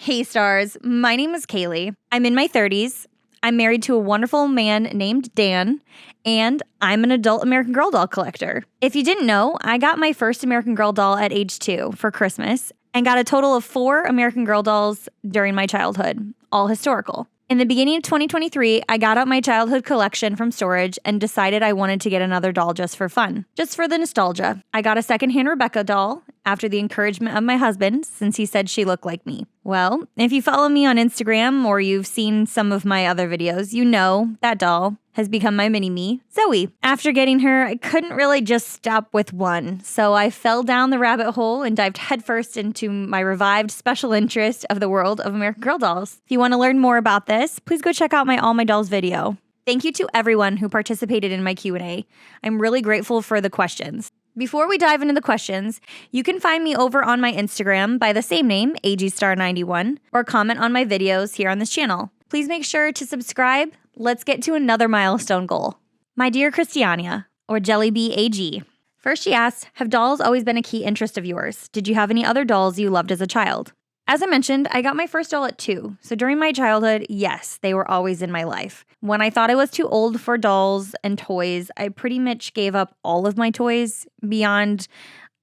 Hey stars, my name is Kaylee. I'm in my 30s. I'm married to a wonderful man named Dan, and I'm an adult American Girl doll collector. If you didn't know, I got my first American Girl doll at age 2 for Christmas and got a total of 4 American Girl dolls during my childhood, all historical. In the beginning of 2023, I got out my childhood collection from storage and decided I wanted to get another doll just for fun, just for the nostalgia. I got a secondhand Rebecca doll after the encouragement of my husband, since he said she looked like me. Well, if you follow me on Instagram or you've seen some of my other videos, you know that doll has become my mini-me, Zoe. After getting her, I couldn't really just stop with one, so I fell down the rabbit hole and dived headfirst into my revived special interest of the world of American Girl dolls. If you want to learn more about this, please go check out my All My Dolls video. Thank you to everyone who participated in my Q&A. I'm really grateful for the questions. Before we dive into the questions, you can find me over on my Instagram by the same name, agstar91, or comment on my videos here on this channel. Please make sure to subscribe. Let's get to another milestone goal. My dear Christiania, or Jellybee AG. First she asks, have dolls always been a key interest of yours? Did you have any other dolls you loved as a child? As I mentioned, I got my first doll at 2, so during my childhood, yes, they were always in my life. When I thought I was too old for dolls and toys, I pretty much gave up all of my toys beyond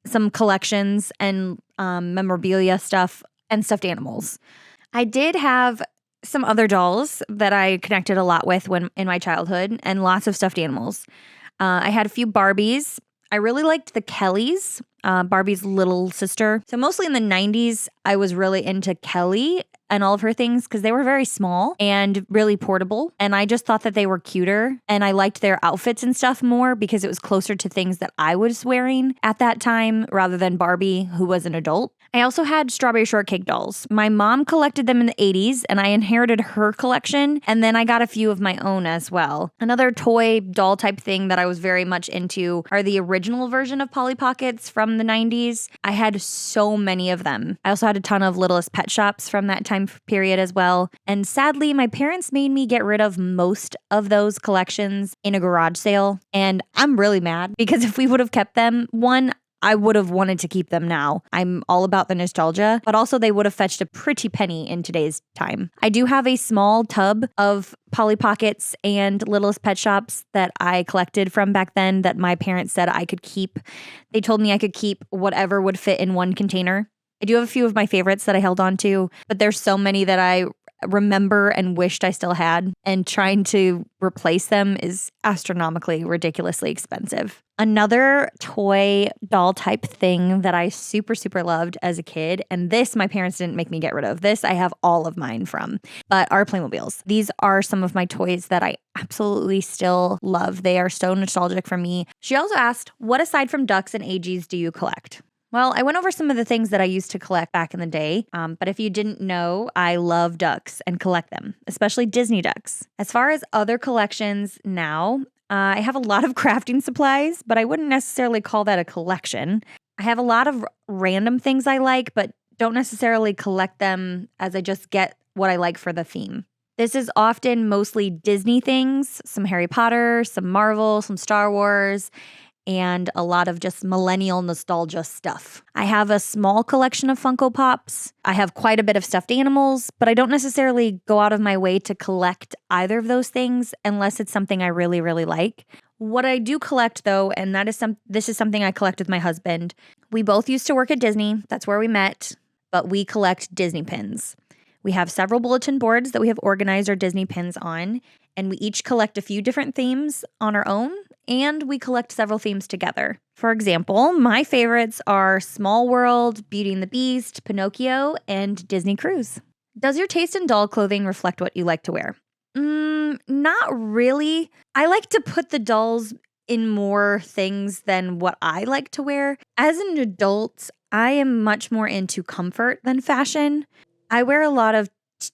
some collections and memorabilia stuff and stuffed animals. I did have some other dolls that I connected a lot with when in my childhood and lots of stuffed animals. I had a few Barbies. I really liked the Kellys, Barbie's little sister. So mostly in the 90s, I was really into Kelly and all of her things because they were very small and really portable. And I just thought that they were cuter. And I liked their outfits and stuff more because it was closer to things that I was wearing at that time rather than Barbie, who was an adult. I also had strawberry shortcake dolls. My mom collected them in the 80s and I inherited her collection. And then I got a few of my own as well. Another toy doll type thing that I was very much into are the original version of Polly Pockets from the 90s. I had so many of them. I also had a ton of Littlest Pet Shops from that time period as well. And sadly, my parents made me get rid of most of those collections in a garage sale. And I'm really mad because if we would have kept them, one, I would have wanted to keep them now. I'm all about the nostalgia, but also they would have fetched a pretty penny in today's time. I do have a small tub of Polly Pockets and Littlest Pet Shops that I collected from back then that my parents said I could keep. They told me I could keep whatever would fit in one container. I do have a few of my favorites that I held on to, but there's so many that I remember and wished I still had, and trying to replace them is astronomically, ridiculously expensive. Another toy doll type thing that I super loved as a kid, and this my parents didn't make me get rid of. This I have all of mine from, but are Playmobiles. These are some of my toys that I absolutely still love. They are so nostalgic for me. She also asked, what aside from ducks and AGs do you collect? Well, I went over some of the things that I used to collect back in the day, but if you didn't know, I love ducks and collect them, especially Disney ducks. As far as other collections now, I have a lot of crafting supplies, but I wouldn't necessarily call that a collection. I have a lot of random things I like, but don't necessarily collect them as I just get what I like for the theme. This is often mostly Disney things, some Harry Potter, some Marvel, some Star Wars, and a lot of just millennial nostalgia stuff. I have a small collection of Funko Pops. I have quite a bit of stuffed animals, but I don't necessarily go out of my way to collect either of those things unless it's something I really like. What I do collect though, and this is something I collect with my husband. We both used to work at Disney. That's where we met, but we collect Disney pins. We have several bulletin boards that we have organized our Disney pins on, and we each collect a few different themes on our own, and we collect several themes together. For example, my favorites are Small World, Beauty and the Beast, Pinocchio, and Disney Cruise. Does your taste in doll clothing reflect what you like to wear? Not really. I like to put the dolls in more things than what I like to wear. As an adult, I am much more into comfort than fashion. I wear a lot of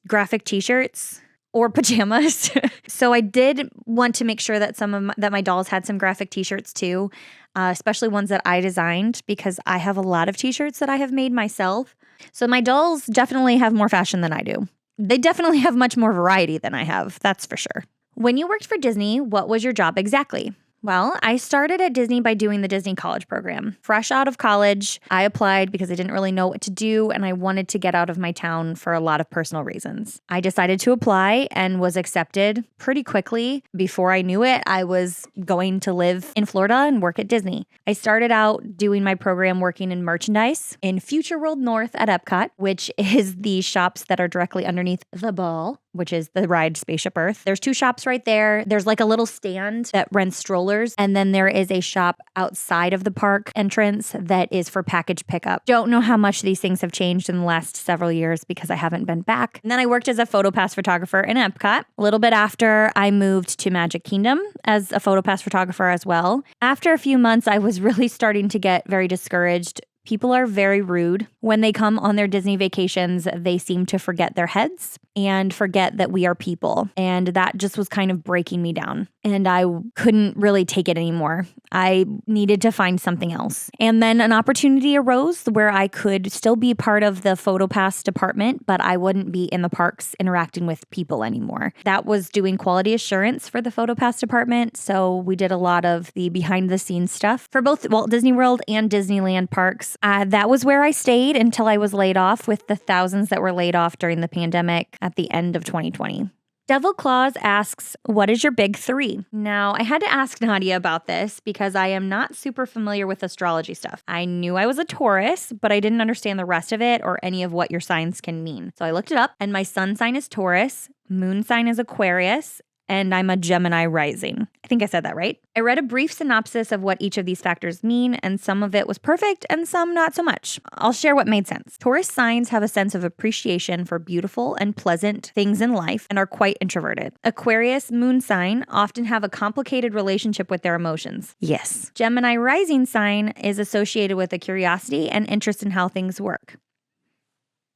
graphic t-shirts or pajamas. So I did want to make sure that that my dolls had some graphic t-shirts too, especially ones that I designed because I have a lot of t-shirts that I have made myself. So my dolls definitely have more fashion than I do. They definitely have much more variety than I have, that's for sure. When you worked for Disney, what was your job exactly? Well, I started at Disney by doing the Disney College program. Fresh out of college, I applied because I didn't really know what to do and I wanted to get out of my town for a lot of personal reasons. I decided to apply and was accepted pretty quickly. Before I knew it, I was going to live in Florida and work at Disney. I started out doing my program working in merchandise in Future World North at Epcot, which is the shops that are directly underneath the ball, which is the ride Spaceship Earth. There's 2 shops right there. There's like a little stand that rents strollers. And then there is a shop outside of the park entrance that is for package pickup. Don't know how much these things have changed in the last several years because I haven't been back. And then I worked as a PhotoPass photographer in Epcot. A little bit after, I moved to Magic Kingdom as a PhotoPass photographer as well. After a few months, I was really starting to get very discouraged. People are very rude. When they come on their Disney vacations, they seem to forget their heads and forget that we are people. And that just was kind of breaking me down. And I couldn't really take it anymore. I needed to find something else. And then an opportunity arose where I could still be part of the PhotoPass department, but I wouldn't be in the parks interacting with people anymore. That was doing quality assurance for the PhotoPass department. So we did a lot of the behind the scenes stuff for both Walt Disney World and Disneyland parks. That was where I stayed until I was laid off, with the thousands that were laid off during the pandemic at the end of 2020. Devil Claus asks, what is your big 3? Now, I had to ask Nadia about this because I am not super familiar with astrology stuff. I knew I was a Taurus, but I didn't understand the rest of it or any of what your signs can mean. So I looked it up, and my sun sign is Taurus, moon sign is Aquarius, and I'm a Gemini rising. I think I said that right. I read a brief synopsis of what each of these factors mean, and some of it was perfect and some not so much. I'll share what made sense. Taurus signs have a sense of appreciation for beautiful and pleasant things in life and are quite introverted. Aquarius moon sign often have a complicated relationship with their emotions. Yes. Gemini rising sign is associated with a curiosity and interest in how things work.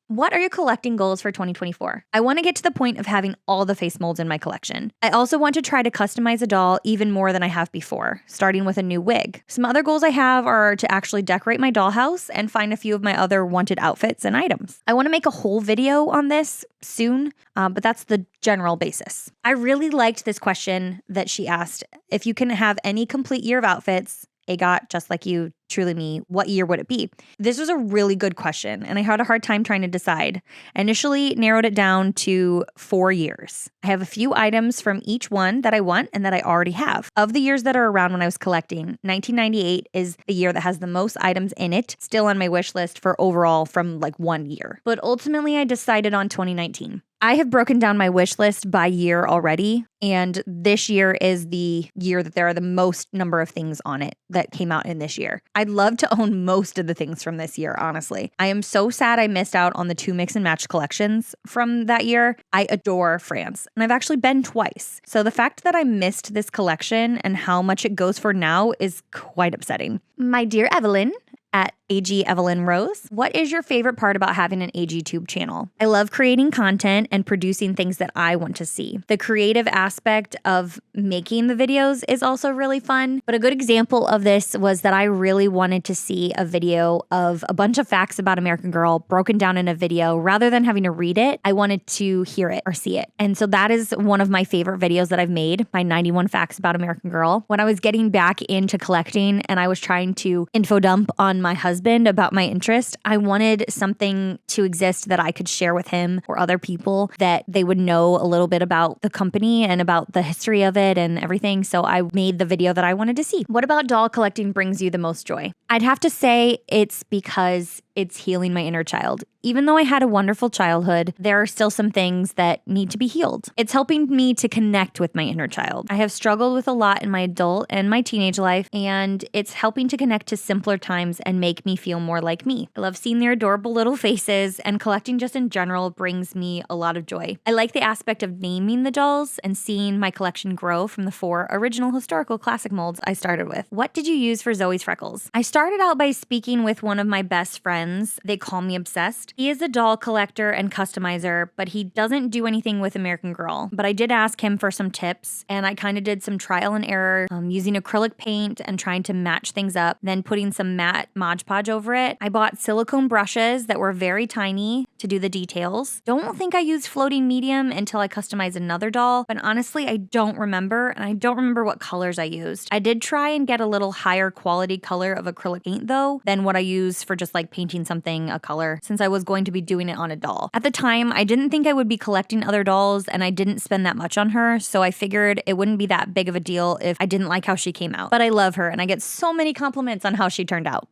What are your collecting goals for 2024? I want to get to the point of having all the face molds in my collection. I also want to try to customize a doll even more than I have before, starting with a new wig. Some other goals I have are to actually decorate my dollhouse and find a few of my other wanted outfits and items. I want to make a whole video on this soon, but that's the general basis. I really liked this question that she asked. If you can have any complete year of outfits, AGOT, just like you, truly me, what year would it be? This was a really good question, and I had a hard time trying to decide. I initially narrowed it down to 4 years. I have a few items from each one that I want and that I already have. Of the years that are around when I was collecting, 1998 is the year that has the most items in it, still on my wish list for overall from like 1 year. But ultimately, I decided on 2019. I have broken down my wish list by year already, and this year is the year that there are the most number of things on it that came out in this year. I'd love to own most of the things from this year, honestly. I am so sad I missed out on the 2 mix and match collections from that year. I adore France, and I've actually been twice. So the fact that I missed this collection and how much it goes for now is quite upsetting. My dear Evelyn, at AG Evelyn Rose, what is your favorite part about having an AG Tube channel? I love creating content and producing things that I want to see. The creative aspect of making the videos is also really fun, but a good example of this was that I really wanted to see a video of a bunch of facts about American Girl broken down in a video. Rather than having to read it, I wanted to hear it or see it. And so that is one of my favorite videos that I've made, my 91 facts about American Girl. When I was getting back into collecting and I was trying to info dump on my husband about my interest, I wanted something to exist that I could share with him or other people, that they would know a little bit about the company and about the history of it and everything. So I made the video that I wanted to see. What about doll collecting brings you the most joy? I'd have to say it's because it's healing my inner child. Even though I had a wonderful childhood, there are still some things that need to be healed. It's helping me to connect with my inner child. I have struggled with a lot in my adult and my teenage life, and it's helping to connect to simpler times and make me feel more like me. I love seeing their adorable little faces, and collecting just in general brings me a lot of joy. I like the aspect of naming the dolls and seeing my collection grow from the 4 original historical classic molds I started with. What did you use for Zoe's freckles? I started out by speaking with one of my best friends friends. They call me obsessed. He is a doll collector and customizer, but he doesn't do anything with American Girl. But I did ask him for some tips, and I kind of did some trial and error using acrylic paint and trying to match things up, then putting some matte Mod Podge over it. I bought silicone brushes that were very tiny to do the details. Don't think I used floating medium until I customized another doll, but honestly, I don't remember, and I don't remember what colors I used. I did try and get a little higher quality color of acrylic paint though than what I use for just like painting something a color, since I was going to be doing it on a doll. At the time, I didn't think I would be collecting other dolls, and I didn't spend that much on her, so I figured it wouldn't be that big of a deal if I didn't like how she came out. But I love her, and I get so many compliments on how she turned out.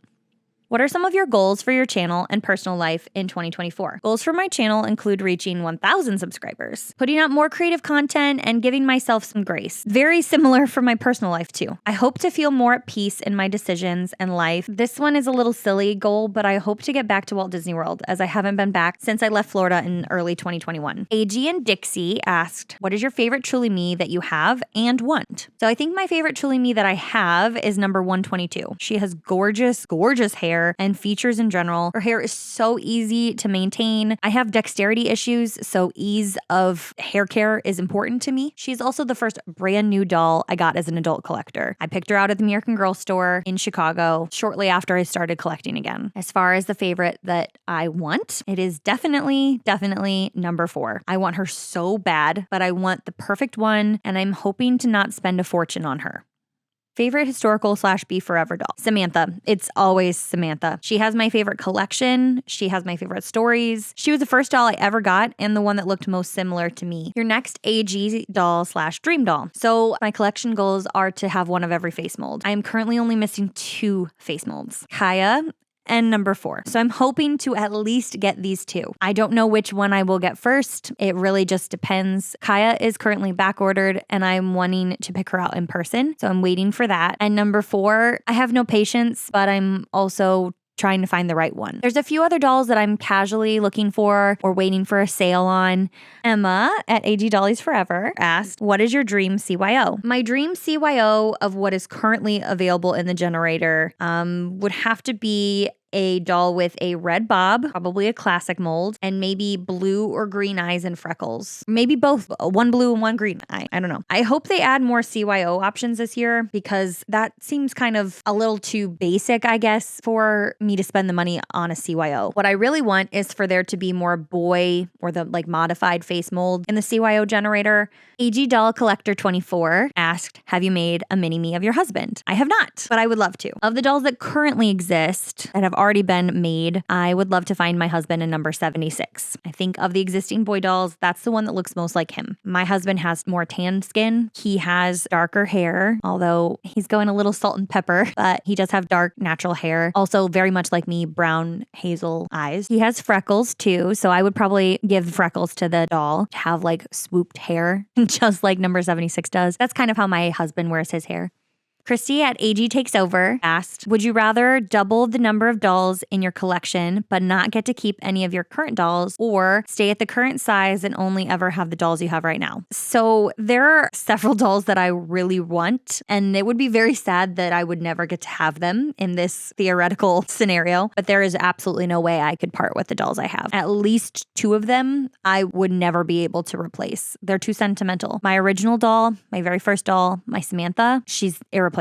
What are some of your goals for your channel and personal life in 2024? Goals for my channel include reaching 1,000 subscribers, putting out more creative content, and giving myself some grace. Very similar for my personal life too. I hope to feel more at peace in my decisions and life. This one is a little silly goal, but I hope to get back to Walt Disney World, as I haven't been back since I left Florida in early 2021. AG and Dixie asked, what is your favorite Truly Me that you have and want? So I think my favorite Truly Me that I have is number 122. She has gorgeous, gorgeous hair and features in general. Her hair is so easy to maintain. I have dexterity issues, so ease of hair care is important to me. She's also the first brand new doll I got as an adult collector. I picked her out at the American Girl store in Chicago shortly after I started collecting again. As far as the favorite that I want, it is definitely number 4. I want her so bad, but I want the perfect one, and I'm hoping to not spend a fortune on her. Favorite historical / be forever doll? Samantha. It's always Samantha. She has my favorite collection. She has my favorite stories. She was the first doll I ever got and the one that looked most similar to me. Your next AG doll / dream doll. So my collection goals are to have one of every face mold. I am currently only missing 2 face molds. Kaya and number 4. So I'm hoping to at least get these 2. I don't know which one I will get first. It really just depends. Kaya is currently back ordered, and I'm wanting to pick her out in person. So I'm waiting for that. And number 4, I have no patience, but I'm also trying to find the right one. There's a few other dolls that I'm casually looking for or waiting for a sale on. Emma at AG Dollies Forever asked, what is your dream CYO? My dream CYO of what is currently available in the generator would have to be a doll with a red bob, probably a classic mold, and maybe blue or green eyes and freckles. Maybe both, one blue and one green eye. I don't know. I hope they add more CYO options this year, because that seems kind of a little too basic, I guess, for me to spend the money on a CYO. What I really want is for there to be more boy or the like modified face mold in the CYO generator. AG Doll Collector 24 asked, have you made a mini me of your husband? I have not, but I would love to. Of the dolls that currently exist that have already been made, I would love to find my husband in number 76. I think of the existing boy dolls, that's the one that looks most like him. My husband has more tanned skin. He has darker hair, although he's going a little salt and pepper, but he does have dark natural hair. Also very much like me, brown hazel eyes. He has freckles too, so I would probably give the freckles to the doll to have like swooped hair, just like number 76 does. That's kind of how my husband wears his hair. Christy at AG Takes Over asked, would you rather double the number of dolls in your collection but not get to keep any of your current dolls, or stay at the current size and only ever have the dolls you have right now? So there are several dolls that I really want, and it would be very sad that I would never get to have them in this theoretical scenario, but there is absolutely no way I could part with the dolls I have. At least 2 of them I would never be able to replace. They're too sentimental. My original doll, my very first doll, my Samantha, she's irreplaceable.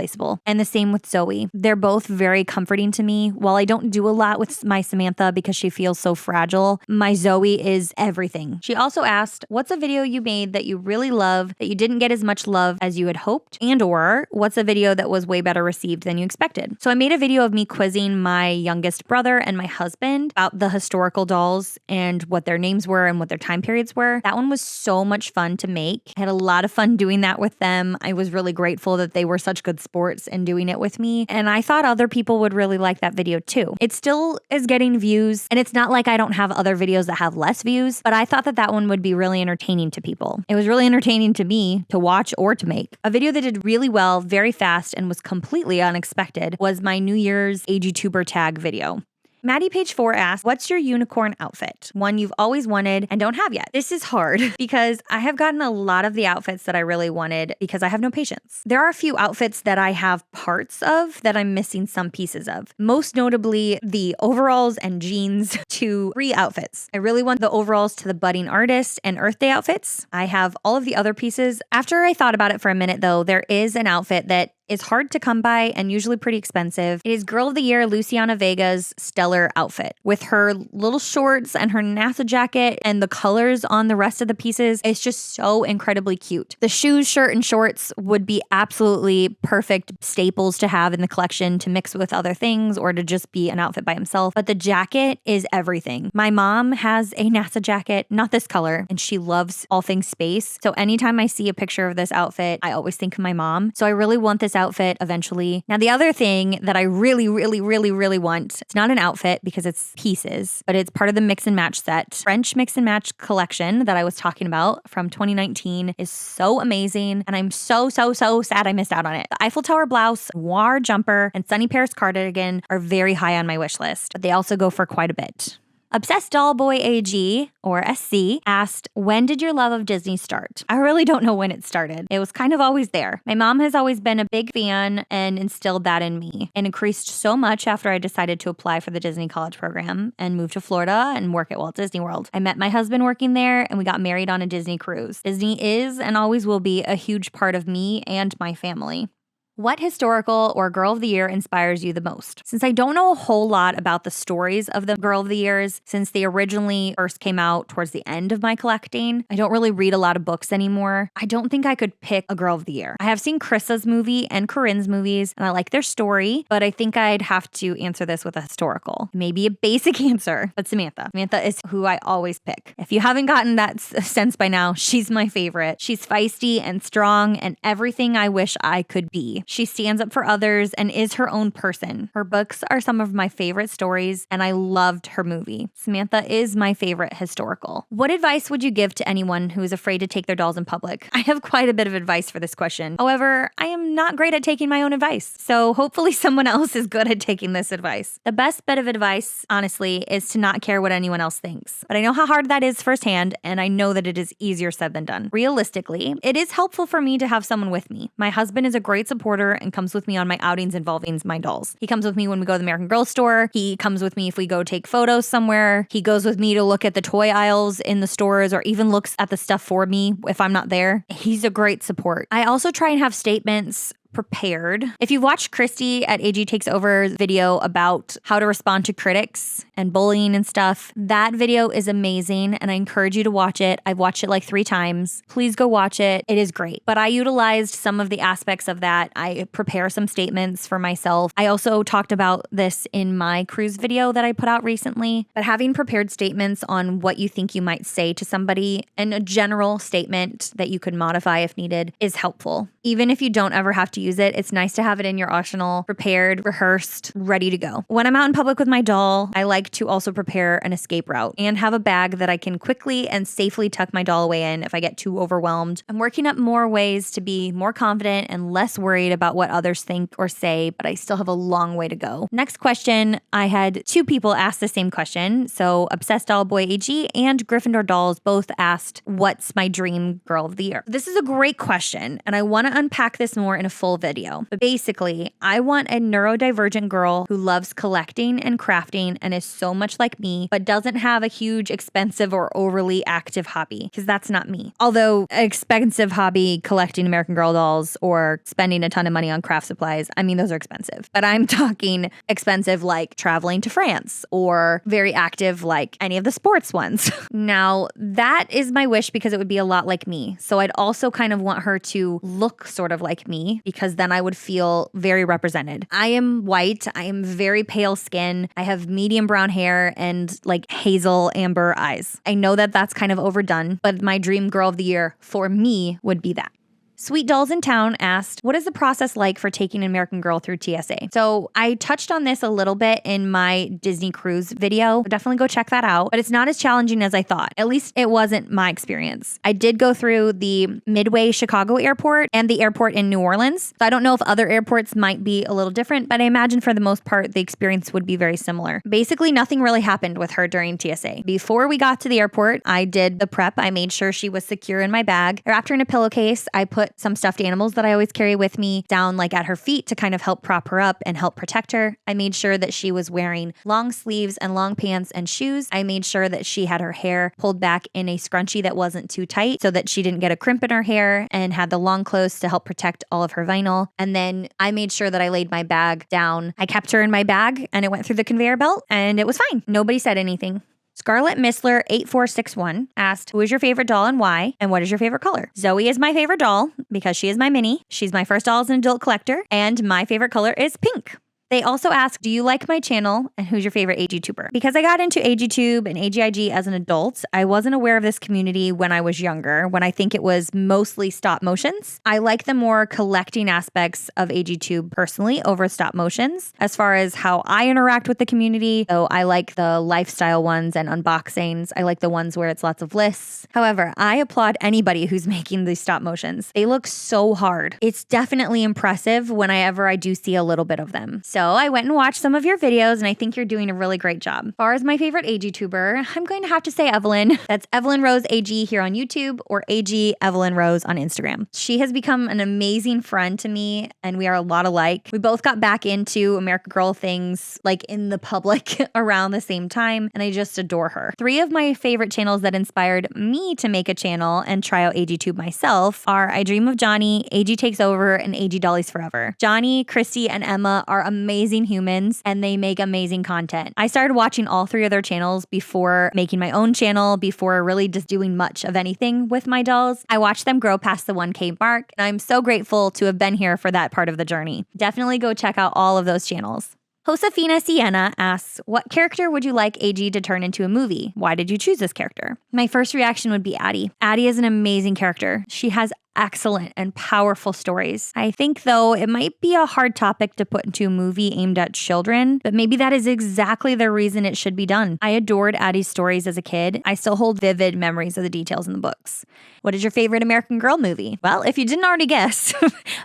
And the same with Zoe. They're both very comforting to me. While I don't do a lot with my Samantha because she feels so fragile, my Zoe is everything. She also asked, what's a video you made that you really love that you didn't get as much love as you had hoped? And or what's a video that was way better received than you expected? So I made a video of me quizzing my youngest brother and my husband about the historical dolls and what their names were and what their time periods were. That one was so much fun to make. I had a lot of fun doing that with them. I was really grateful that they were such good sports and doing it with me. And I thought other people would really like that video too. It still is getting views, and it's not like I don't have other videos that have less views, but I thought that that one would be really entertaining to people. It was really entertaining to me to watch or to make. A video that did really well, very fast, and was completely unexpected was my New Year's AG Tuber tag video. Maddie Page 4 asks, what's your unicorn outfit? One you've always wanted and don't have yet. This is hard because I have gotten a lot of the outfits that I really wanted because I have no patience. There are a few outfits that I have parts of that I'm missing some pieces of. Most notably the overalls and jeans to 3 outfits. I really want the overalls to the budding artist and Earth Day outfits. I have all of the other pieces. After I thought about it for a minute though, there is an outfit that is hard to come by and usually pretty expensive. It is Girl of the Year Luciana Vega's stellar outfit. With her little shorts and her NASA jacket and the colors on the rest of the pieces, it's just so incredibly cute. The shoes, shirt, and shorts would be absolutely perfect staples to have in the collection to mix with other things or to just be an outfit by himself. But the jacket is everything. My mom has a NASA jacket, not this color, and she loves all things space. So anytime I see a picture of this outfit, I always think of my mom. So I really want this outfit eventually. Now, the other thing that I really want, it's not an outfit because it's pieces, but it's part of the mix and match set. French mix and match collection that I was talking about from 2019 is so amazing. And I'm so sad I missed out on it. The Eiffel Tower blouse, noir jumper, and Sunny Paris cardigan are very high on my wish list, but they also go for quite a bit. Obsessed Doll Boy AG, or SC, asked, when did your love of Disney start? I really don't know when it started. It was kind of always there. My mom has always been a big fan and instilled that in me. It increased so much after I decided to apply for the Disney College program and move to Florida and work at Walt Disney World. I met my husband working there and we got married on a Disney cruise. Disney is and always will be a huge part of me and my family. What historical or Girl of the Year inspires you the most? Since I don't know a whole lot about the stories of the Girl of the Years, since they originally first came out towards the end of my collecting, I don't really read a lot of books anymore. I don't think I could pick a Girl of the Year. I have seen Chrissa's movie and Corinne's movies, and I like their story, but I think I'd have to answer this with a historical. Maybe a basic answer, but Samantha. Samantha is who I always pick. If you haven't gotten that sense by now, she's my favorite. She's feisty and strong and everything I wish I could be. She stands up for others and is her own person. Her books are some of my favorite stories, and I loved her movie. Samantha is my favorite historical. What advice would you give to anyone who is afraid to take their dolls in public? I have quite a bit of advice for this question. However, I am not great at taking my own advice, so hopefully someone else is good at taking this advice. The best bit of advice, honestly, is to not care what anyone else thinks. But I know how hard that is firsthand, and I know that it is easier said than done. Realistically, it is helpful for me to have someone with me. My husband is a great supporter and comes with me on my outings involving my dolls. He comes with me when we go to the American Girl store. He comes with me if we go take photos somewhere. He goes with me to look at the toy aisles in the stores or even looks at the stuff for me if I'm not there. He's a great support. I also try and have statements prepared. If you've watched Christy at AG Takes Over's video about how to respond to critics and bullying and stuff, that video is amazing and I encourage you to watch it. I've watched it like 3 times. Please go watch it. It is great. But I utilized some of the aspects of that. I prepare some statements for myself. I also talked about this in my cruise video that I put out recently, but having prepared statements on what you think you might say to somebody and a general statement that you could modify if needed is helpful. Even if you don't ever have to use it, it's nice to have it in your arsenal, prepared, rehearsed, ready to go. When I'm out in public with my doll, I like to also prepare an escape route and have a bag that I can quickly and safely tuck my doll away in if I get too overwhelmed. I'm working up more ways to be more confident and less worried about what others think or say, but I still have a long way to go. Next question, I had 2 people ask the same question. So Obsessed Doll Boy AG and Gryffindor Dolls both asked, what's my dream Girl of the Year? This is a great question, and I want to unpack this more in a full video. But basically, I want a neurodivergent girl who loves collecting and crafting and is so much like me, but doesn't have a huge, expensive, or overly active hobby, because that's not me. Although an expensive hobby, collecting American Girl dolls or spending a ton of money on craft supplies, I mean, those are expensive. But I'm talking expensive like traveling to France or very active like any of the sports ones. Now, that is my wish because it would be a lot like me. So I'd also kind of want her to look sort of like me because then I would feel very represented. I am white. I am very pale skin. I have medium brown hair and like hazel amber eyes. I know that that's kind of overdone, but my dream Girl of the Year for me would be that. Sweet Dolls in Town asked, what is the process like for taking an American Girl through TSA? So I touched on this a little bit in my Disney cruise video. Definitely go check that out. But it's not as challenging as I thought. At least it wasn't my experience. I did go through the Midway Chicago airport and the airport in New Orleans. So I don't know if other airports might be a little different, but I imagine for the most part, the experience would be very similar. Basically, nothing really happened with her during TSA. Before we got to the airport, I did the prep. I made sure she was secure in my bag. I wrapped her in a pillowcase. I put some stuffed animals that I always carry with me down like at her feet to kind of help prop her up and help protect her. I made sure that she was wearing long sleeves and long pants and shoes. I made sure that she had her hair pulled back in a scrunchie that wasn't too tight so that she didn't get a crimp in her hair, and had the long clothes to help protect all of her vinyl. And then I made sure that I laid my bag down. I kept her in my bag and it went through the conveyor belt and it was fine. Nobody said anything. Scarlett Missler 8461 asked, who is your favorite doll and why? And what is your favorite color? Zoe is my favorite doll because she is my mini. She's my first doll as an adult collector, and my favorite color is pink. They also asked, do you like my channel and who's your favorite AGTuber? Because I got into AGTube and AGIG as an adult, I wasn't aware of this community when I was younger, when I think it was mostly stop motions. I like the more collecting aspects of AGTube personally over stop motions. As far as how I interact with the community, so I like the lifestyle ones and unboxings. I like the ones where it's lots of lists. However, I applaud anybody who's making these stop motions. They look so hard. It's definitely impressive whenever I do see a little bit of them. So I went and watched some of your videos, and I think you're doing a really great job. As far as my favorite AGTuber, I'm going to have to say Evelyn. That's Evelyn Rose AG here on YouTube, or AG Evelyn Rose on Instagram. She has become an amazing friend to me, and we are a lot alike. We both got back into American Girl things like in the public around the same time, and I just adore her. 3 of my favorite channels that inspired me to make a channel and try out AGTube myself are I Dream of Johnny, AG Takes Over, and AG Dollies Forever. Johnny, Christy, and Emma are amazing humans, and they make amazing content. I started watching all 3 of their channels before making my own channel, before really just doing much of anything with my dolls. I watched them grow past the 1K mark, and I'm so grateful to have been here for that part of the journey. Definitely go check out all of those channels. Josefina Sienna asks, what character would you like AG to turn into a movie? Why did you choose this character? My first reaction would be Addie. Addie is an amazing character. She has excellent and powerful stories. I think, though, it might be a hard topic to put into a movie aimed at children, but maybe that is exactly the reason it should be done. I adored Addie's stories as a kid. I still hold vivid memories of the details in the books. What is your favorite American Girl movie? Well, if you didn't already guess,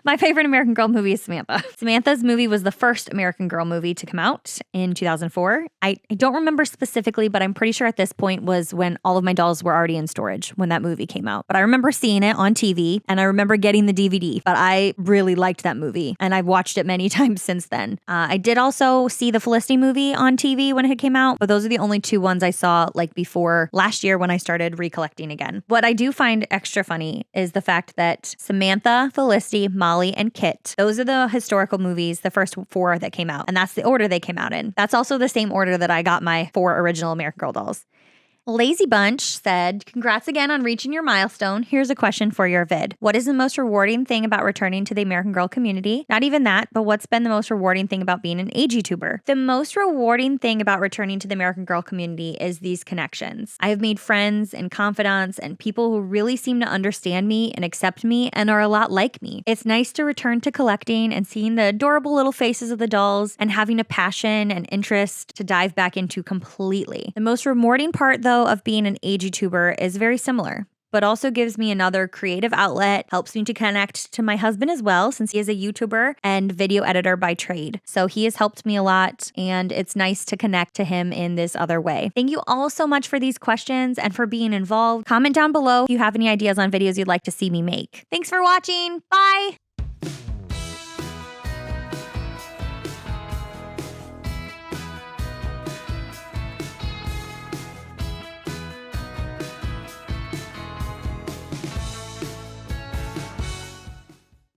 my favorite American Girl movie is Samantha. Samantha's movie was the first American Girl movie to come out in 2004. I don't remember specifically, but I'm pretty sure at this point was when all of my dolls were already in storage when that movie came out. But I remember seeing it on TV. And I remember getting the DVD, but I really liked that movie, and I've watched it many times since then. I did also see the Felicity movie on TV when it came out, but those are the only 2 ones I saw like before last year when I started recollecting again. What I do find extra funny is the fact that Samantha, Felicity, Molly, and Kit, those are the historical movies, the first 4 that came out, and that's the order they came out in. That's also the same order that I got my 4 original American Girl dolls. Lazy Bunch said, congrats again on reaching your milestone. Here's a question for your vid. What is the most rewarding thing about returning to the American Girl community? Not even that, but what's been the most rewarding thing about being an AGTuber? The most rewarding thing about returning to the American Girl community is these connections. I have made friends and confidants and people who really seem to understand me and accept me and are a lot like me. It's nice to return to collecting and seeing the adorable little faces of the dolls and having a passion and interest to dive back into completely. The most rewarding part, though, of being an AGTuber is very similar, but also gives me another creative outlet, helps me to connect to my husband as well, since he is a YouTuber and video editor by trade. So he has helped me a lot, and it's nice to connect to him in this other way. Thank you all so much for these questions and for being involved. Comment down below if you have any ideas on videos you'd like to see me make. Thanks for watching. Bye!